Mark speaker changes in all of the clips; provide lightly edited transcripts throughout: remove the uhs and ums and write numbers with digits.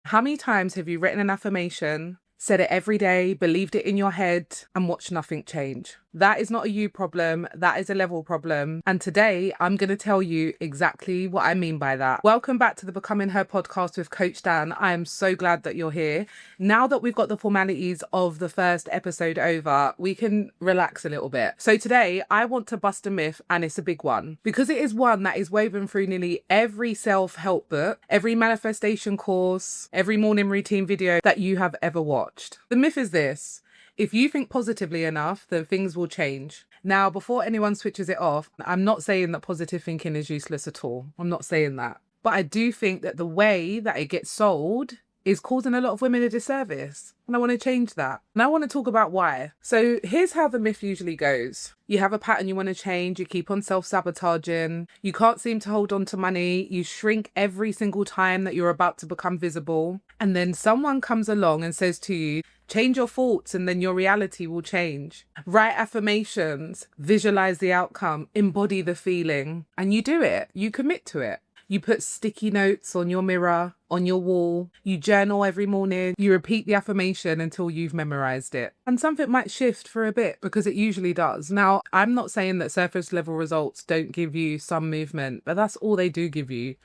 Speaker 1: How many times have you written an affirmation, said it every day, believed it in your head, and watched nothing change? That is not a you problem. That is a level problem. And today I'm going to tell you exactly what I mean by that. Welcome back to the Becoming Her podcast with Coach Dan. I am so glad that you're here. Now that we've got the formalities of the first episode over, we can relax a little bit. So today I want to bust a myth, and it's a big one, because it is one that is woven through nearly every self-help book, every manifestation course, every morning routine video that you have ever watched. The myth is this: if you think positively enough, then things will change. Now, before anyone switches it off, I'm not saying that positive thinking is useless at all. I'm not saying that. But I do think that the way that it gets sold is causing a lot of women a disservice. And I want to change that. And I want to talk about why. So here's how the myth usually goes. You have a pattern you want to change. You keep on self-sabotaging. You can't seem to hold on to money. You shrink every single time that you're about to become visible. And then someone comes along and says to you, change your thoughts and then your reality will change. Write affirmations, visualize the outcome, embody the feeling, and you do it. You commit to it. You put sticky notes on your mirror, on your wall. You journal every morning. You repeat the affirmation until you've memorized it. And something might shift for a bit, because it usually does. Now, I'm not saying that surface level results don't give you some movement, but that's all they do give you,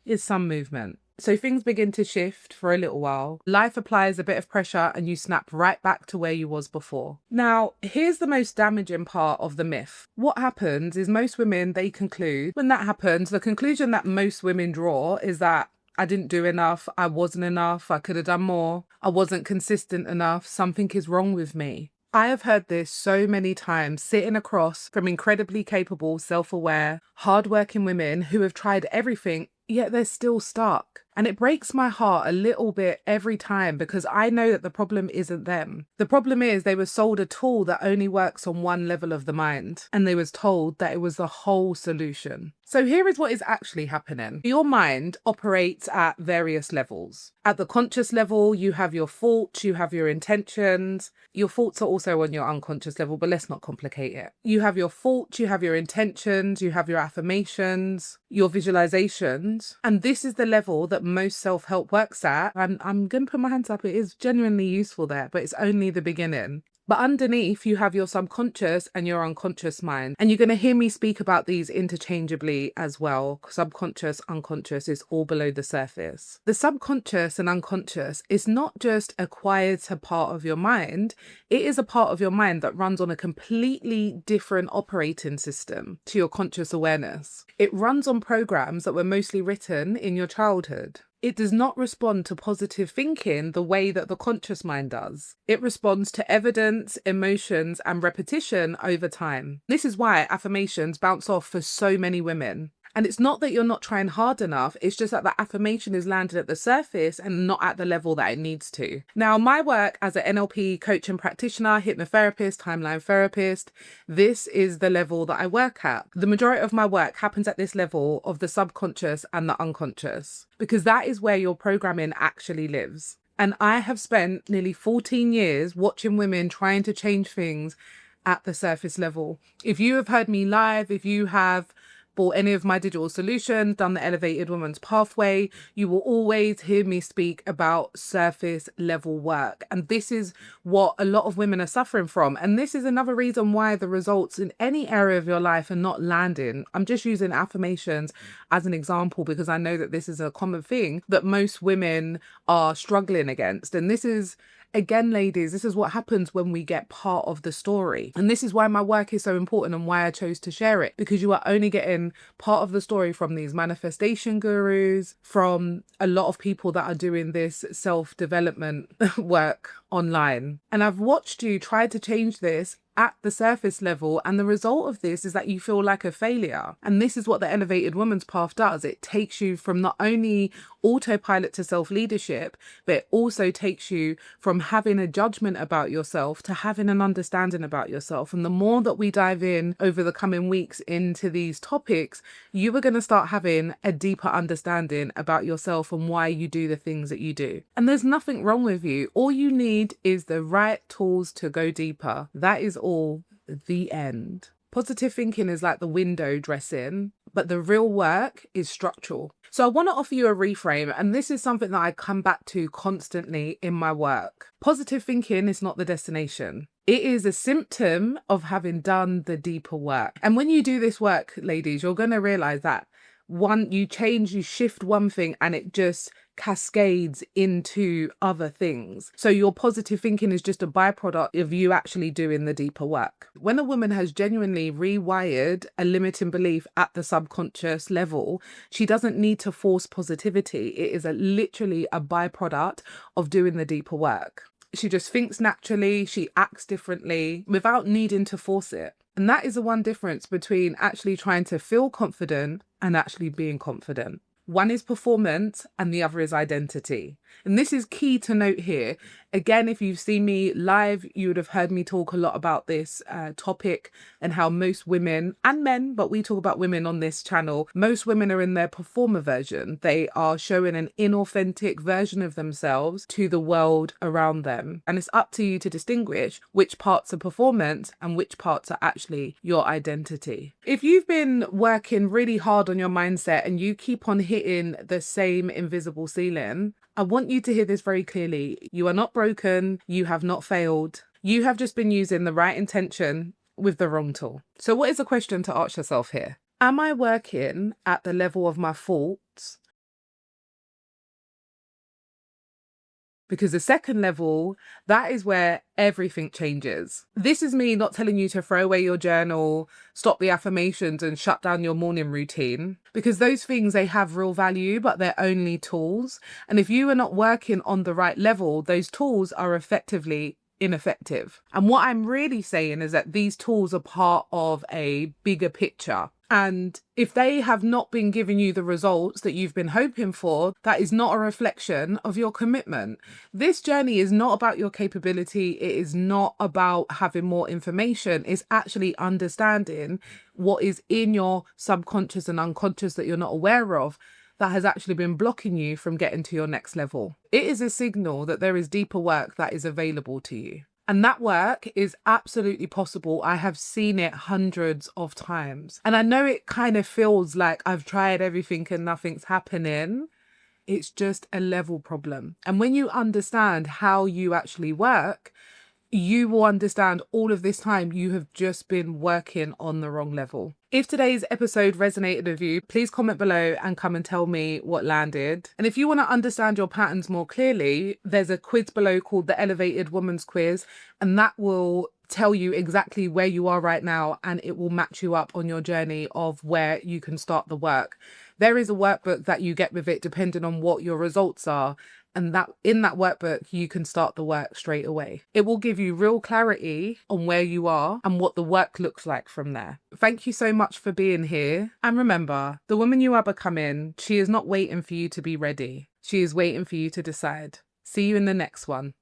Speaker 1: is some movement. So things begin to shift for a little while. Life applies a bit of pressure and you snap right back to where you was before. Now, here's the most damaging part of the myth. What happens is most women, they conclude, when that happens, the conclusion that most women draw is that I didn't do enough, I wasn't enough, I could have done more, I wasn't consistent enough, something is wrong with me. I have heard this so many times, sitting across from incredibly capable, self-aware, hardworking women who have tried everything, yet they're still stuck. And it breaks my heart a little bit every time, because I know that the problem isn't them. The problem is they were sold a tool that only works on one level of the mind, and they was told that it was the whole solution. So here is what is actually happening. Your mind operates at various levels. At the conscious level, you have your thoughts, you have your intentions. Your thoughts are also on your unconscious level, but let's not complicate it. You have your thoughts, you have your intentions, you have your affirmations, your visualizations. And this is the level that most self-help works at. I'm going to put my hands up. It is genuinely useful there, but it's only the beginning. But underneath, you have your subconscious and your unconscious mind. And you're going to hear me speak about these interchangeably as well. Subconscious, unconscious is all below the surface. The subconscious and unconscious is not just a quieter part of your mind. It is a part of your mind that runs on a completely different operating system to your conscious awareness. It runs on programs that were mostly written in your childhood. It does not respond to positive thinking the way that the conscious mind does. It responds to evidence, emotions, and repetition over time. This is why affirmations bounce off for so many women. And it's not that you're not trying hard enough, it's just that the affirmation is landed at the surface and not at the level that it needs to. Now, my work as an NLP coach and practitioner, hypnotherapist, timeline therapist, this is the level that I work at. The majority of my work happens at this level of the subconscious and the unconscious, because that is where your programming actually lives. And I have spent nearly 14 years watching women trying to change things at the surface level. If you have heard me live, if you have bought any of my digital solutions, done the Elevated Woman's Pathway, you will always hear me speak about surface level work. And this is what a lot of women are suffering from. And this is another reason why the results in any area of your life are not landing. I'm just using affirmations as an example, because I know that this is a common thing that most women are struggling against. And this is, again, ladies, this is what happens when we get part of the story. And this is why my work is so important and why I chose to share it, because you are only getting part of the story from these manifestation gurus, from a lot of people that are doing this self-development work online. And I've watched you try to change this at the surface level, and the result of this is that you feel like a failure. And this is what the Elevated Woman's Path does. It takes you from not only autopilot to self-leadership, but it also takes you from having a judgment about yourself to having an understanding about yourself. And the more that we dive in over the coming weeks into these topics, you are going to start having a deeper understanding about yourself and why you do the things that you do. And there's nothing wrong with you. All you need is the right tools to go deeper. That is all. The end. Positive thinking is like the window dressing, but the real work is structural. So I want to offer you a reframe, and this is something that I come back to constantly in my work. Positive thinking is not the destination. It is a symptom of having done the deeper work. And when you do this work, ladies, you're going to realize that you shift one thing and it just cascades into other things. So your positive thinking is just a byproduct of you actually doing the deeper work. When a woman has genuinely rewired a limiting belief at the subconscious level, she doesn't need to force positivity. It is literally a byproduct of doing the deeper work. She just thinks naturally, she acts differently without needing to force it. And that is the one difference between actually trying to feel confident and actually being confident. One is performance and the other is identity. And this is key to note here. Again, if you've seen me live, you would have heard me talk a lot about this topic and how most women and men, but we talk about women on this channel, most women are in their performer version. They are showing an inauthentic version of themselves to the world around them. And it's up to you to distinguish which parts are performance and which parts are actually your identity. If you've been working really hard on your mindset and you keep on hitting the same invisible ceiling, I want you to hear this very clearly. You are not broken. You have not failed. You have just been using the right intention with the wrong tool. So what is the question to ask yourself here? Am I working at the level of my faults? Because the second level, that is where everything changes. This is me not telling you to throw away your journal, stop the affirmations and shut down your morning routine, because those things, they have real value, but they're only tools. And if you are not working on the right level, those tools are effectively ineffective. And what I'm really saying is that these tools are part of a bigger picture. And if they have not been giving you the results that you've been hoping for, that is not a reflection of your commitment. This journey is not about your capability. It is not about having more information. It's actually understanding what is in your subconscious and unconscious that you're not aware of that has actually been blocking you from getting to your next level. It is a signal that there is deeper work that is available to you. And that work is absolutely possible. I have seen it hundreds of times. And I know it kind of feels like I've tried everything and nothing's happening. It's just a level problem. And when you understand how you actually work, you will understand all of this time you have just been working on the wrong level. If today's episode resonated with you, please comment below and come and tell me what landed. And if you want to understand your patterns more clearly, there's a quiz below called the Elevated Woman's Quiz, and that will tell you exactly where you are right now, and it will match you up on your journey of where you can start the work. There is a workbook that you get with it depending on what your results are. And that in that workbook, you can start the work straight away. It will give you real clarity on where you are and what the work looks like from there. Thank you so much for being here. And remember, the woman you are becoming, she is not waiting for you to be ready. She is waiting for you to decide. See you in the next one.